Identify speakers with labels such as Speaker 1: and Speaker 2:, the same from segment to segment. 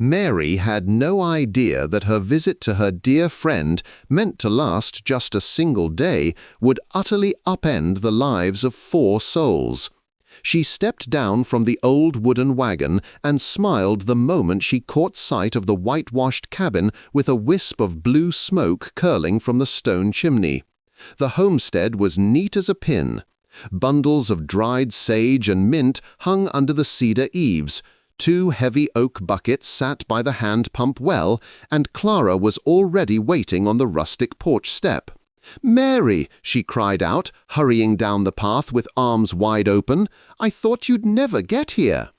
Speaker 1: Mary had no idea that her visit to her dear friend, meant to last just a single day, would utterly upend the lives of 4 souls. She stepped down from the old wooden wagon and smiled the moment she caught sight of the whitewashed cabin with a wisp of blue smoke curling from the stone chimney. The homestead was neat as a pin. Bundles of dried sage and mint hung under the cedar eaves. 2 heavy oak buckets sat by the hand-pump well, and Clara was already waiting on the rustic porch step. "Mary," she cried out, hurrying down the path with arms wide open, "I thought you'd never get here."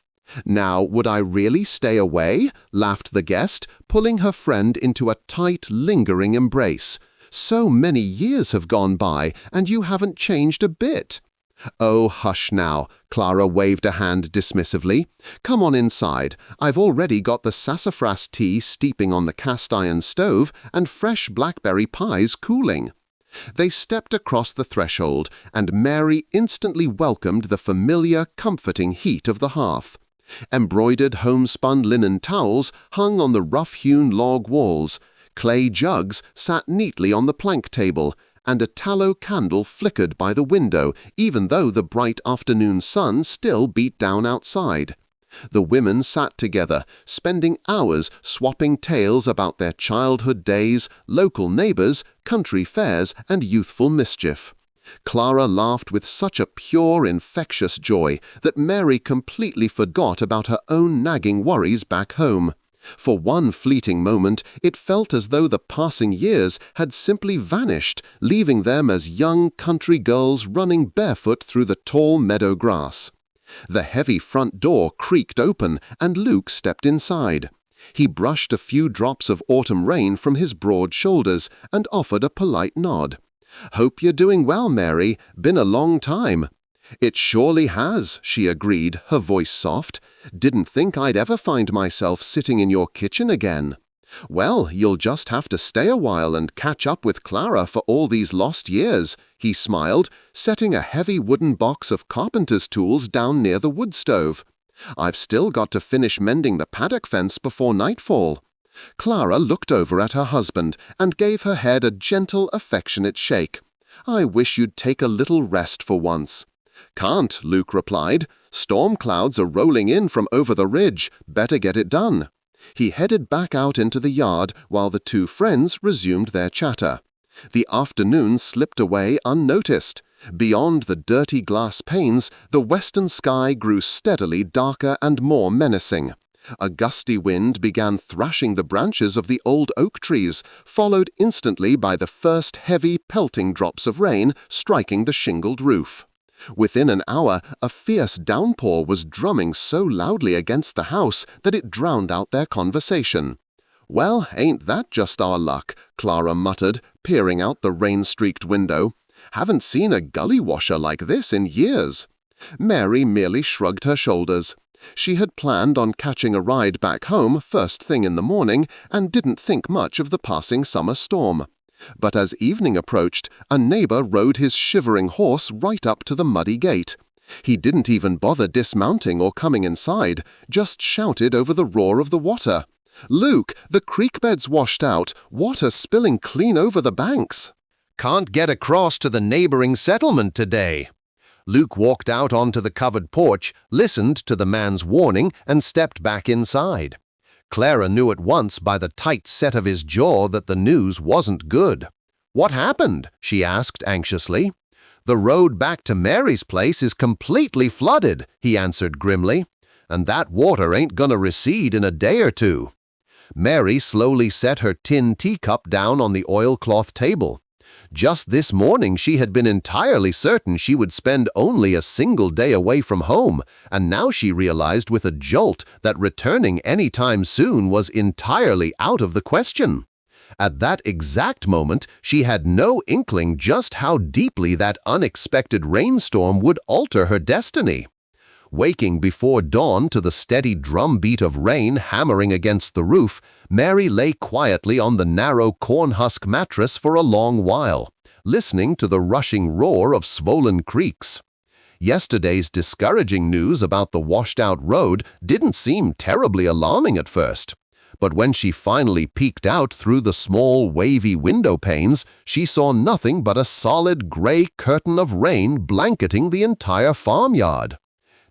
Speaker 1: "Now, would I really stay away?" laughed the guest, pulling her friend into a tight, lingering embrace. "So many years have gone by, and you haven't changed a bit." "Oh, hush now," Clara waved a hand dismissively. "Come on inside. I've already got the sassafras tea steeping on the cast-iron stove and fresh blackberry pies cooling." They stepped across the threshold, and Mary instantly welcomed the familiar, comforting heat of the hearth. Embroidered homespun linen towels hung on the rough-hewn log walls. Clay jugs sat neatly on the plank table, and a tallow candle flickered by the window, even though the bright afternoon sun still beat down outside. The women sat together, spending hours swapping tales about their childhood days, local neighbors, country fairs, and youthful mischief. Clara laughed with such a pure, infectious joy that Mary completely forgot about her own nagging worries back home. For one fleeting moment, it felt as though the passing years had simply vanished, leaving them as young country girls running barefoot through the tall meadow grass. The heavy front door creaked open, and Luke stepped inside. He brushed a few drops of autumn rain from his broad shoulders and offered a polite nod. "Hope you're doing well, Mary. Been a long time." "It surely has," she agreed, her voice soft. "Didn't think I'd ever find myself sitting in your kitchen again." "Well, you'll just have to stay a while and catch up with Clara for all these lost years," he smiled, setting a heavy wooden box of carpenter's tools down near the wood stove. "I've still got to finish mending the paddock fence before nightfall." Clara looked over at her husband and gave her head a gentle, affectionate shake. "I wish you'd take a little rest for once." "Can't," Luke replied. "Storm clouds are rolling in from over the ridge. Better get it done." He headed back out into the yard while the 2 friends resumed their chatter. The afternoon slipped away unnoticed. Beyond the dirty glass panes, the western sky grew steadily darker and more menacing. A gusty wind began thrashing the branches of the old oak trees, followed instantly by the first heavy, pelting drops of rain striking the shingled roof. Within an hour, a fierce downpour was drumming so loudly against the house that it drowned out their conversation. "Well, ain't that just our luck?" Clara muttered, peering out the rain-streaked window. "Haven't seen a gully washer like this in years." Mary merely shrugged her shoulders. She had planned on catching a ride back home first thing in the morning and didn't think much of the passing summer storm. But as evening approached, a neighbor rode his shivering horse right up to the muddy gate. He didn't even bother dismounting or coming inside, just shouted over the roar of the water. "Luke, the creek bed's washed out, water spilling clean over the banks."
Speaker 2: "Can't get across to the neighboring settlement today." Luke walked out onto the covered porch, listened to the man's warning, and stepped back inside. Clara knew at once by the tight set of his jaw that the news wasn't good. "What happened?" she asked anxiously. "The road back to Mary's place is completely flooded," he answered grimly, "and that water ain't gonna recede in a day or 2. Mary slowly set her tin teacup down on the oilcloth table. Just this morning she had been entirely certain she would spend only a single day away from home, and now she realized with a jolt that returning any time soon was entirely out of the question. At that exact moment, she had no inkling just how deeply that unexpected rainstorm would alter her destiny. Waking before dawn to the steady drumbeat of rain hammering against the roof, Mary lay quietly on the narrow cornhusk mattress for a long while, listening to the rushing roar of swollen creeks. Yesterday's discouraging news about the washed-out road didn't seem terribly alarming at first. But when she finally peeked out through the small, wavy window panes, she saw nothing but a solid gray curtain of rain blanketing the entire farmyard.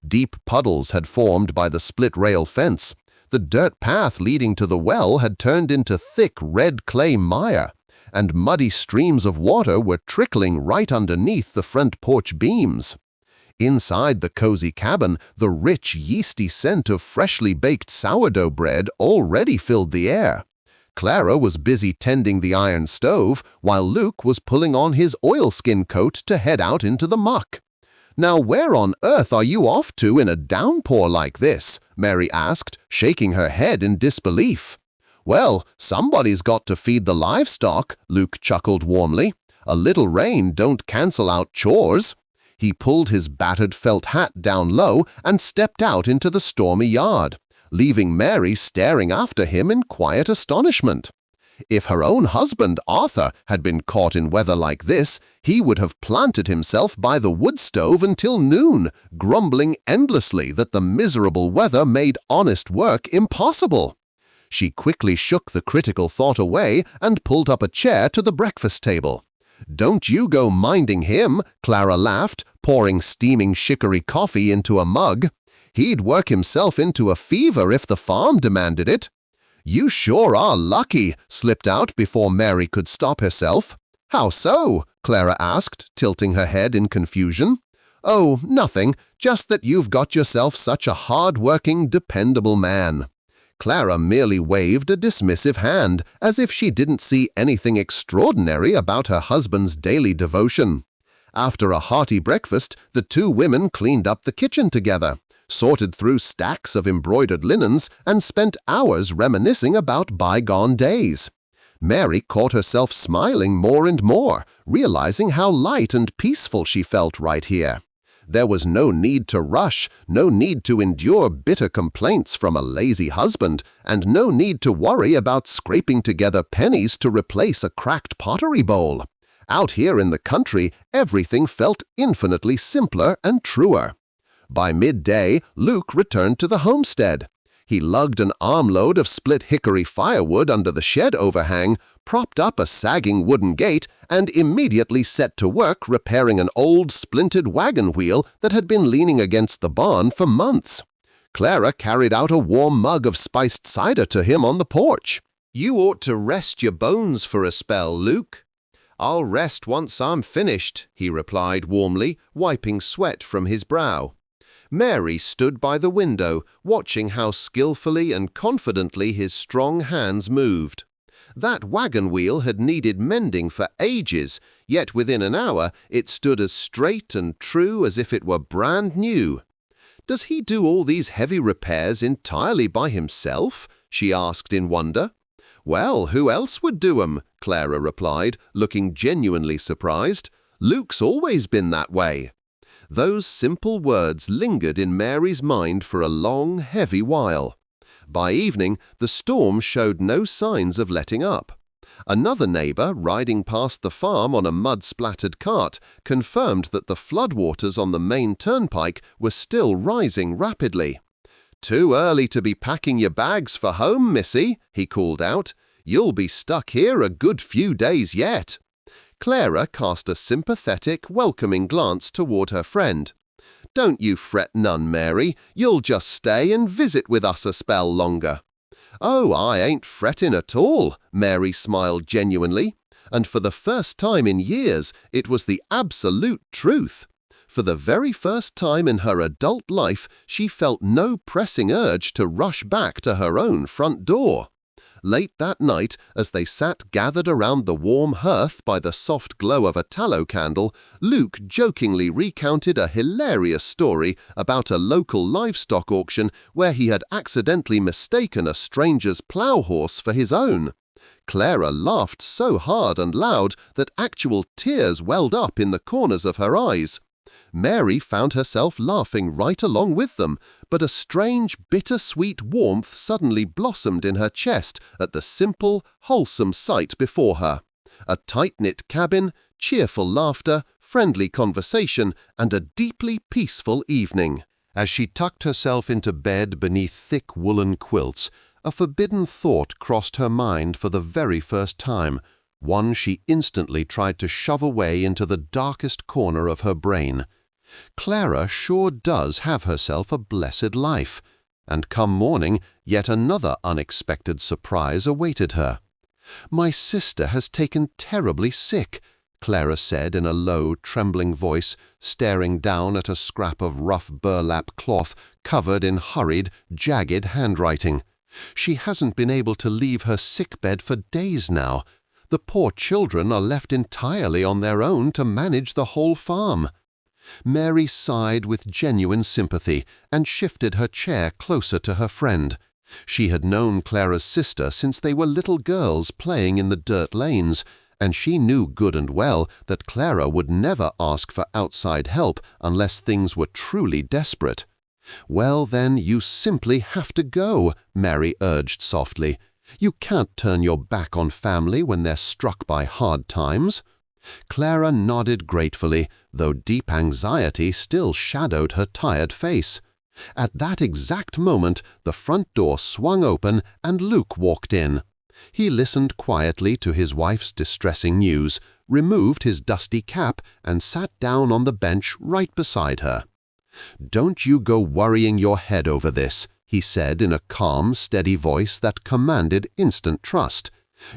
Speaker 2: Deep puddles had formed by the split-rail fence. The dirt path leading to the well had turned into thick red clay mire, and muddy streams of water were trickling right underneath the front porch beams. Inside the cozy cabin, the rich, yeasty scent of freshly baked sourdough bread already filled the air. Clara was busy tending the iron stove, while Luke was pulling on his oilskin coat to head out into the muck. "Now where on earth are you off to in a downpour like this?" Mary asked, shaking her head in disbelief. "Well, somebody's got to feed the livestock," Luke chuckled warmly. "A little rain don't cancel out chores." He pulled his battered felt hat down low and stepped out into the stormy yard, leaving Mary staring after him in quiet astonishment. If her own husband, Arthur, had been caught in weather like this, he would have planted himself by the wood stove until noon, grumbling endlessly that the miserable weather made honest work impossible. She quickly shook the critical thought away and pulled up a chair to the breakfast table. "Don't you go minding him," Clara laughed, pouring steaming chicory coffee into a mug. "He'd work himself into a fever if the farm demanded it." "You sure are lucky," slipped out before Mary could stop herself. "How so?" Clara asked, tilting her head in confusion. "Oh, nothing, just that you've got yourself such a hard-working, dependable man." Clara merely waved a dismissive hand, as if she didn't see anything extraordinary about her husband's daily devotion. After a hearty breakfast, the two women cleaned up the kitchen together, sorted through stacks of embroidered linens, and spent hours reminiscing about bygone days. Mary caught herself smiling more and more, realizing how light and peaceful she felt right here. There was no need to rush, no need to endure bitter complaints from a lazy husband, and no need to worry about scraping together pennies to replace a cracked pottery bowl. Out here in the country, everything felt infinitely simpler and truer. By midday, Luke returned to the homestead. He lugged an armload of split hickory firewood under the shed overhang, propped up a sagging wooden gate, and immediately set to work repairing an old splintered wagon wheel that had been leaning against the barn for months. Clara carried out a warm mug of spiced cider to him on the porch. "You ought to rest your bones for a spell, Luke." "I'll rest once I'm finished," he replied warmly, wiping sweat from his brow. Mary stood by the window, watching how skillfully and confidently his strong hands moved. That wagon wheel had needed mending for ages, yet within an hour it stood as straight and true as if it were brand new. "Does he do all these heavy repairs entirely by himself?" she asked in wonder. "Well, who else would do 'em?" Clara replied, looking genuinely surprised. "Luke's always been that way." Those simple words lingered in Mary's mind for a long, heavy while. By evening, the storm showed no signs of letting up. Another neighbor, riding past the farm on a mud-splattered cart, confirmed that the floodwaters on the main turnpike were still rising rapidly. "Too early to be packing your bags for home, missy," he called out. "You'll be stuck here a good few days yet." Clara cast a sympathetic, welcoming glance toward her friend. "Don't you fret none, Mary. You'll just stay and visit with us a spell longer." "Oh, I ain't fretting at all," Mary smiled genuinely. And for the first time in years, it was the absolute truth. For the very first time in her adult life, she felt no pressing urge to rush back to her own front door. Late that night, as they sat gathered around the warm hearth by the soft glow of a tallow candle, Luke jokingly recounted a hilarious story about a local livestock auction where he had accidentally mistaken a stranger's plough horse for his own. Clara laughed so hard and loud that actual tears welled up in the corners of her eyes. Mary found herself laughing right along with them, but a strange, bitter-sweet warmth suddenly blossomed in her chest at the simple, wholesome sight before her. A tight-knit cabin, cheerful laughter, friendly conversation, and a deeply peaceful evening. As she tucked herself into bed beneath thick woolen quilts, A forbidden thought crossed her mind for the very first time, one she instantly tried to shove away into the darkest corner of her brain. Clara sure does have herself a blessed life, and come morning, yet another unexpected surprise awaited her. "My sister has taken terribly sick," Clara said in a low, trembling voice, staring down at a scrap of rough burlap cloth covered in hurried, jagged handwriting. "She hasn't been able to leave her sick bed for days now. The poor children are left entirely on their own to manage the whole farm." Mary sighed with genuine sympathy and shifted her chair closer to her friend. She had known Clara's sister since they were little girls playing in the dirt lanes, and she knew good and well that Clara would never ask for outside help unless things were truly desperate. "Well, then, you simply have to go," Mary urged softly. "You can't turn your back on family when they're struck by hard times." Clara nodded gratefully, though deep anxiety still shadowed her tired face. At that exact moment, the front door swung open and Luke walked in. He listened quietly to his wife's distressing news, removed his dusty cap, and sat down on the bench right beside her. "Don't you go worrying your head over this," he said in a calm, steady voice that commanded instant trust.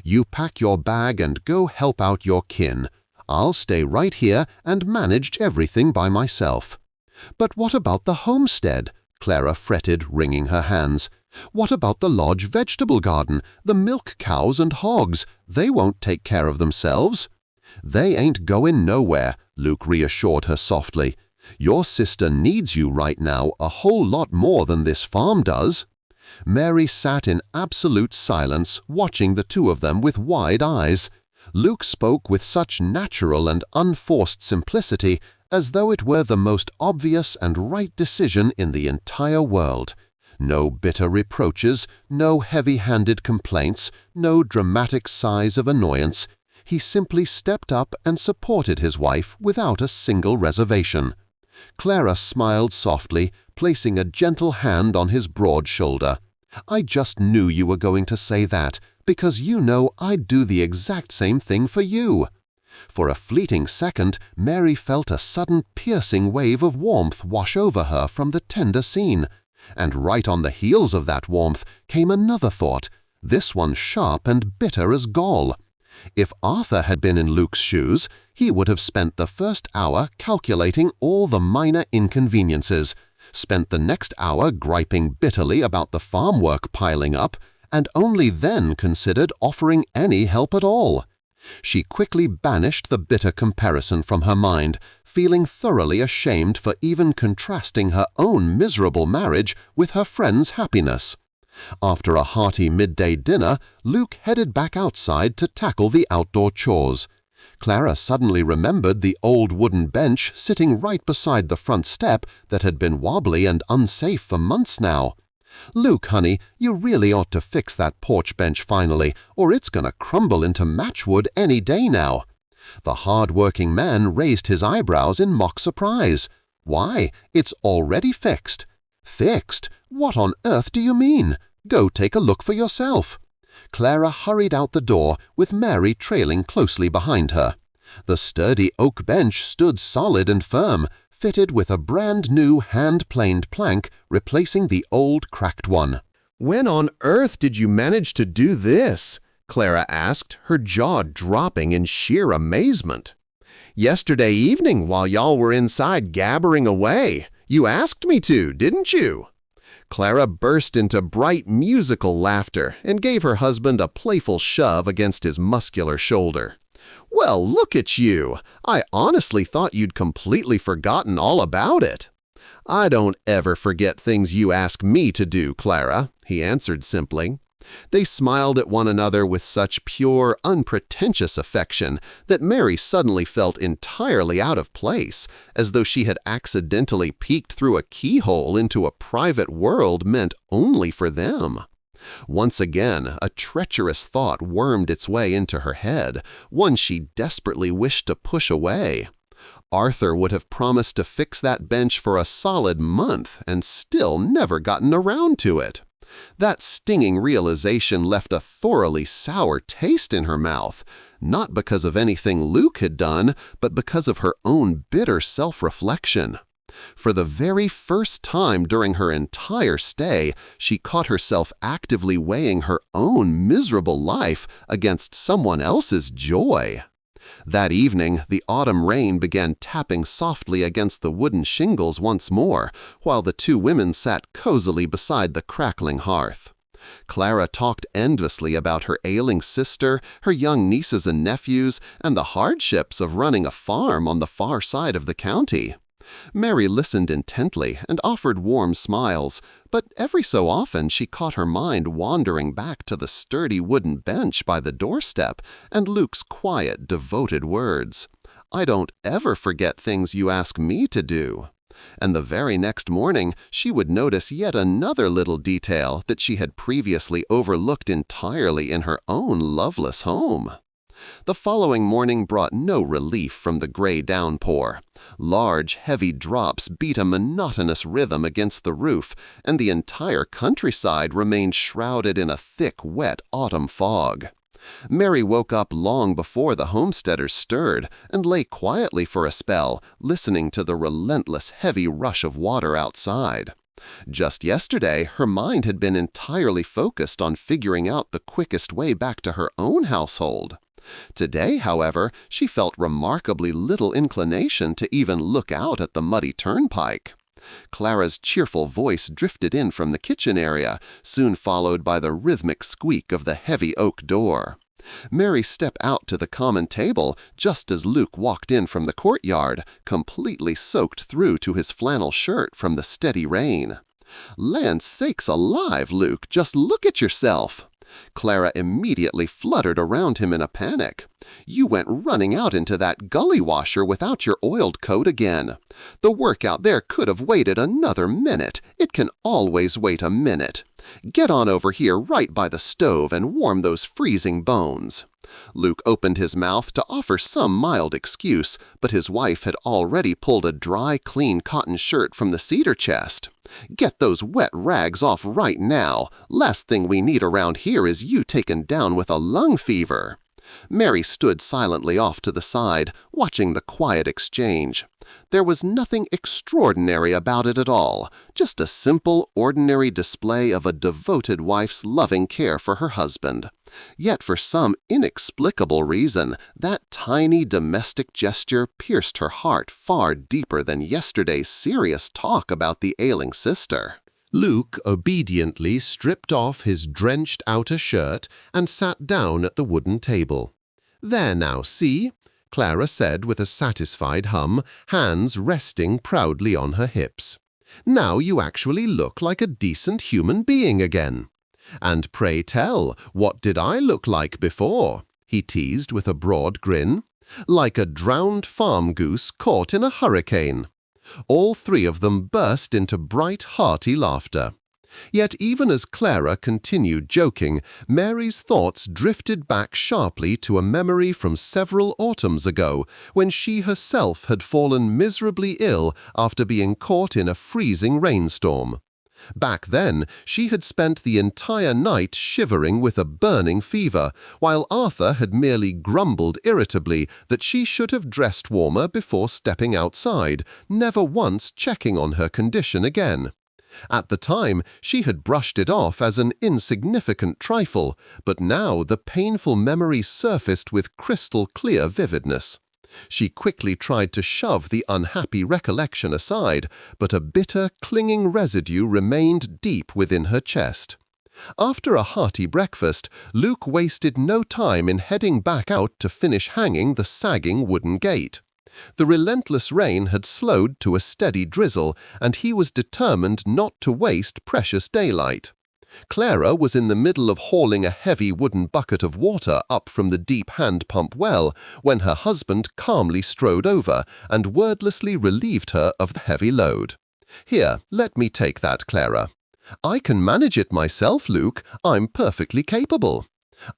Speaker 2: "You pack your bag and go help out your kin. I'll stay right here and manage everything by myself." "But what about the homestead?" Clara fretted, wringing her hands. "What about the lodge vegetable garden, the milk cows and hogs? They won't take care of themselves." "They ain't going nowhere," Luke reassured her softly. "Your sister needs you right now a whole lot more than this farm does." Mary sat in absolute silence, watching the two of them with wide eyes. Luke spoke with such natural and unforced simplicity, as though it were the most obvious and right decision in the entire world. No bitter reproaches, no heavy-handed complaints, no dramatic sighs of annoyance. He simply stepped up and supported his wife without a single reservation. Clara smiled softly, placing a gentle hand on his broad shoulder. "I just knew you were going to say that, because you know I'd do the exact same thing for you." For a fleeting second, Mary felt a sudden piercing wave of warmth wash over her from the tender scene. And right on the heels of that warmth came another thought, this one sharp and bitter as gall. If Arthur had been in Luke's shoes, he would have spent the first hour calculating all the minor inconveniences, spent the next hour griping bitterly about the farm work piling up, and only then considered offering any help at all. She quickly banished the bitter comparison from her mind, feeling thoroughly ashamed for even contrasting her own miserable marriage with her friend's happiness. After a hearty midday dinner, Luke headed back outside to tackle the outdoor chores. Clara suddenly remembered the old wooden bench sitting right beside the front step that had been wobbly and unsafe for months now. "Luke, honey, you really ought to fix that porch bench finally, or it's going to crumble into matchwood any day now." The hard-working man raised his eyebrows in mock surprise. "Why, it's already fixed." "Fixed? What on earth do you mean? Go take a look for yourself." Clara hurried out the door, with Mary trailing closely behind her. The sturdy oak bench stood solid and firm, fitted with a brand-new hand-planed plank replacing the old cracked one.
Speaker 1: "When on earth did you manage to do this?" Clara asked, her jaw dropping in sheer amazement. "Yesterday evening while y'all were inside gabbering away. You asked me to, didn't you?" Clara burst into bright musical laughter and gave her husband a playful shove against his muscular shoulder. "Well, look at you! I honestly thought you'd completely forgotten all about it." "I don't ever forget things you ask me to do, Clara," he answered simply. They smiled at one another with such pure, unpretentious affection that Mary suddenly felt entirely out of place, as though she had accidentally peeked through a keyhole into a private world meant only for them. Once again, a treacherous thought wormed its way into her head, one she desperately wished to push away. Arthur would have promised to fix that bench for a solid month and still never gotten around to it. That stinging realization left a thoroughly sour taste in her mouth, not because of anything Luke had done, but because of her own bitter self-reflection. For the very first time during her entire stay, she caught herself actively weighing her own miserable life against someone else's joy. That evening, the autumn rain began tapping softly against the wooden shingles once more, while the two women sat cozily beside the crackling hearth. Clara talked endlessly about her ailing sister, her young nieces and nephews, and the hardships of running a farm on the far side of the county. Mary listened intently and offered warm smiles, but every so often she caught her mind wandering back to the sturdy wooden bench by the doorstep and Luke's quiet, devoted words, "I don't ever forget things you ask me to do." And the very next morning, she would notice yet another little detail that she had previously overlooked entirely in her own loveless home. The following morning brought no relief from the gray downpour. Large, heavy drops beat a monotonous rhythm against the roof, and the entire countryside remained shrouded in a thick, wet autumn fog. Mary woke up long before the homesteaders stirred and lay quietly for a spell, listening to the relentless, heavy rush of water outside. Just yesterday, her mind had been entirely focused on figuring out the quickest way back to her own household. Today, however, she felt remarkably little inclination to even look out at the muddy turnpike. Clara's cheerful voice drifted in from the kitchen area, soon followed by the rhythmic squeak of the heavy oak door. Mary stepped out to the common table just as Luke walked in from the courtyard, completely soaked through to his flannel shirt from the steady rain. "Land sakes alive, Luke, just look at yourself!" Clara immediately fluttered around him in a panic. "You went running out into that gully washer without your oiled coat again. The work out there could have waited another minute. It can always wait a minute. Get on over here right by the stove and warm those freezing bones." Luke opened his mouth to offer some mild excuse, but his wife had already pulled a dry, clean cotton shirt from the cedar chest. "Get those wet rags off right now. Last thing we need around here is you taken down with a lung fever." Mary stood silently off to the side, watching the quiet exchange. There was nothing extraordinary about it at all, just a simple, ordinary display of a devoted wife's loving care for her husband. Yet for some inexplicable reason, that tiny domestic gesture pierced her heart far deeper than yesterday's serious talk about the ailing sister.
Speaker 2: Luke obediently stripped off his drenched outer shirt and sat down at the wooden table. "There now, see?" Clara said with a satisfied hum, hands resting proudly on her hips. "Now you actually look like a decent human being again." "And pray tell, what did I look like before?" he teased with a broad grin. "Like a drowned farm goose caught in a hurricane." All three of them burst into bright, hearty laughter. Yet even as Clara continued joking, Mary's thoughts drifted back sharply to a memory from several autumns ago when she herself had fallen miserably ill after being caught in a freezing rainstorm. Back then, she had spent the entire night shivering with a burning fever, while Arthur had merely grumbled irritably that she should have dressed warmer before stepping outside, never once checking on her condition again. At the time, she had brushed it off as an insignificant trifle, but now the painful memory surfaced with crystal-clear vividness. She quickly tried to shove the unhappy recollection aside, but a bitter, clinging residue remained deep within her chest. After a hearty breakfast, Luke wasted no time in heading back out to finish hanging the sagging wooden gate. The relentless rain had slowed to a steady drizzle, and he was determined not to waste precious daylight. Clara was in the middle of hauling a heavy wooden bucket of water up from the deep hand-pump well when her husband calmly strode over and wordlessly relieved her of the heavy load. "Here, let me take that, Clara." "I can manage it myself, Luke. I'm perfectly capable."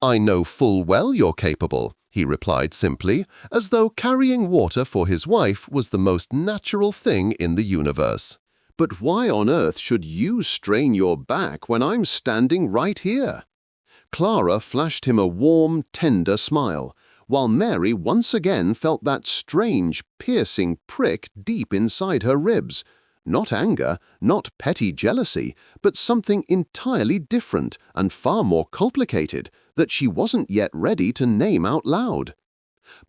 Speaker 2: "I know full well you're capable," he replied simply, as though carrying water for his wife was the most natural thing in the universe.
Speaker 1: But why on earth should you strain your back when I'm standing right here? Clara flashed him a warm, tender smile, while Mary once again felt that strange, piercing prick deep inside her ribs. Not anger, not petty jealousy, but something entirely different and far more complicated that she wasn't yet ready to name out loud.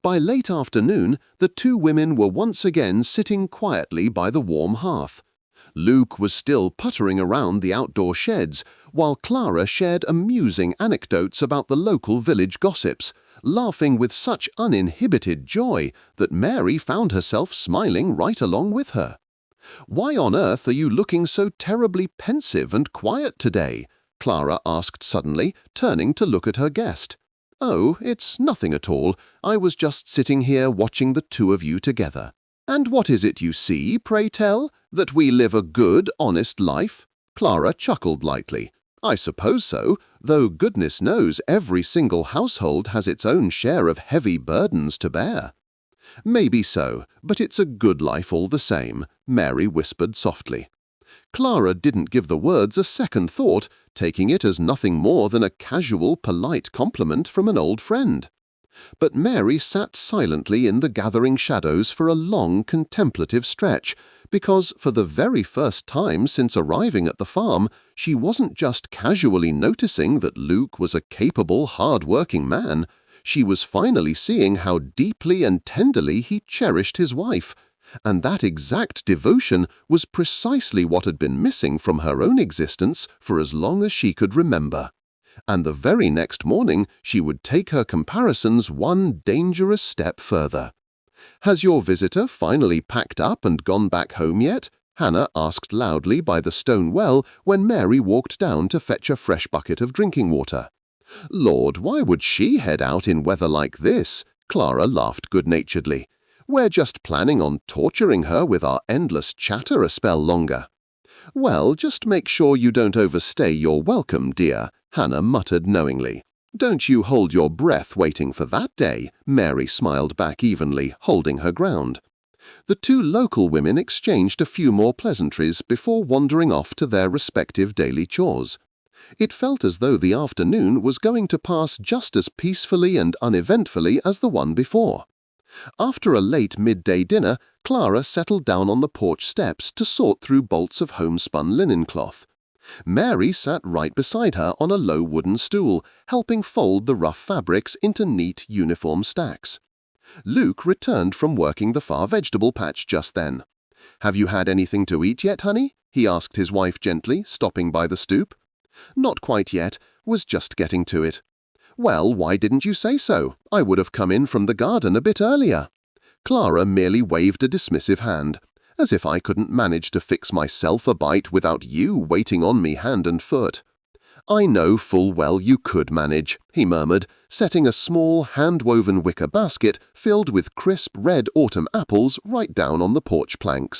Speaker 1: By late afternoon, the two women were once again sitting quietly by the warm hearth. Luke was still puttering around the outdoor sheds, while Clara shared amusing anecdotes about the local village gossips, laughing with such uninhibited joy that Mary found herself smiling right along with her. "Why on earth are you looking so terribly pensive and quiet today?" Clara asked suddenly, turning to look at her guest. "Oh, it's nothing at all. I was just sitting here watching the two of you together." "And what is it you see, pray tell? That we live a good, honest life?" Clara chuckled lightly. "I suppose so, though goodness knows every single household has its own share of heavy burdens to bear." "Maybe so, but it's a good life all the same," Mary whispered softly. Clara didn't give the words a second thought, taking it as nothing more than a casual, polite compliment from an old friend. But Mary sat silently in the gathering shadows for a long contemplative stretch, because for the very first time since arriving at the farm, she wasn't just casually noticing that Luke was a capable, hard-working man. She was finally seeing how deeply and tenderly he cherished his wife, and that exact devotion was precisely what had been missing from her own existence for as long as she could remember. And the very next morning she would take her comparisons one dangerous step further. "Has your visitor finally packed up and gone back home yet?" Hannah asked loudly by the stone well when Mary walked down to fetch a fresh bucket of drinking water. "Lord, why would she head out in weather like this?" Clara laughed good-naturedly. "We're just planning on torturing her with our endless chatter a spell longer." "Well, just make sure you don't overstay your welcome, dear," Hannah muttered knowingly. "Don't you hold your breath waiting for that day," Mary smiled back evenly, holding her ground. The two local women exchanged a few more pleasantries before wandering off to their respective daily chores. It felt as though the afternoon was going to pass just as peacefully and uneventfully as the one before. After a late midday dinner, Clara settled down on the porch steps to sort through bolts of homespun linen cloth. Mary sat right beside her on a low wooden stool, helping fold the rough fabrics into neat, uniform stacks. Luke returned from working the far vegetable patch just then. "Have you had anything to eat yet, honey?" he asked his wife gently, stopping by the stoop. "Not quite yet. Was just getting to it." "Well, why didn't you say so? I would have come in from the garden a bit earlier." Clara merely waved a dismissive hand, as if I couldn't manage to fix myself a bite without you waiting on me hand and foot. "I know full well you could manage," he murmured, setting a small hand-woven wicker basket filled with crisp red autumn apples right down on the porch planks.